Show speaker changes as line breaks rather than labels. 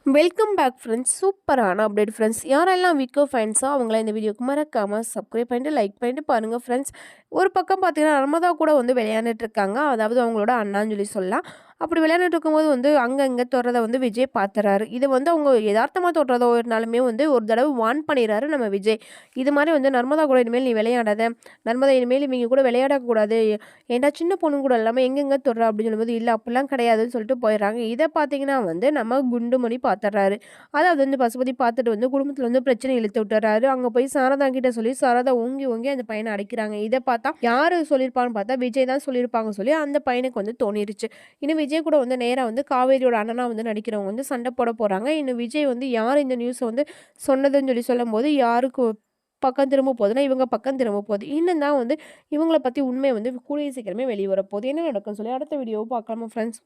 Welcome back friends. சூப்பரான update friends. யாரெல்லாம் விக்கோ ஃபேன்ஸோ அவங்கள இந்த வீடியோக்கு மறக்காமல் சப்ஸ்கிரைப் பண்ணிட்டு லைக் பண்ணிட்டு பாருங்கள் ஃப்ரெண்ட்ஸ். ஒரு பக்கம் பார்த்தீங்கன்னா நர்மதா கூட வந்து விளையாண்டுட்டு இருக்காங்க. அதாவது அவங்களோட அண்ணான்னு சொல்லலாம். அப்படி விளையாண்டுட்டு இருக்கும்போது வந்து அங்கே தொடுறத வந்து விஜய் பார்த்துறாரு. இது வந்து அவங்க யதார்த்தமாக தொடுறதோ ஒருனாலுமே வந்து ஒரு தடவை வார்ன் பண்ணிடுறாரு நம்ம விஜய். இது மாதிரி வந்து நர்மதா கூட இனிமேல் நீ விளையாடாத, நர்மதா இனிமேல் இவங்க கூட விளையாடக்கூடாது, ஏன்டா சின்ன பொண்ணு கூட இல்லாமல் எங்கெங்கே தொடுறா அப்படின்னு சொல்லும்போது இல்லை அப்படிலாம் கிடையாதுன்னு சொல்லிட்டு போயிடுறாங்க. இதை பார்த்தீங்கன்னா வந்து நம்ம குண்டுமணி பார்த்துட்றாரு. அதாவது வந்து பசுபதி பார்த்துட்டு வந்து குடும்பத்தில் வந்து பிரச்சனை இழுத்து விட்டுறாரு. அங்கே போய் சாரதா கிட்ட சொல்லி சாரதா ஓங்கி ஓங்கி அந்த பையனை அடிக்கிறாங்க. இதை பார்த்தா யார் சொல்லியிருப்பான்னு பார்த்தா விஜய் தான் சொல்லியிருப்பாங்க சொல்லி அந்த பையனுக்கு வந்து தோணிருச்சு. இன்னும் விஜய் கூட வந்து நேராக வந்து காவேரியோட அண்ணனா வந்து நடிக்கிறவங்க வந்து சண்டை போட போகிறாங்க. இன்னும் விஜய் வந்து யார் இந்த நியூஸை வந்து சொன்னதுன்னு சொல்லி சொல்லும்போது யாருக்கு பக்கம் திரும்ப போகுதுன்னா இவங்க பக்கம் திரும்ப போகுது. இன்னும் தான் வந்து இவங்கள பற்றி உண்மை வந்து கூடிய சீக்கிரமே வெளியே வரப்போகுது. என்ன நடக்கும்னு சொல்லி அடுத்த வீடியோவை பார்க்கலாமா ஃப்ரெண்ட்ஸ்.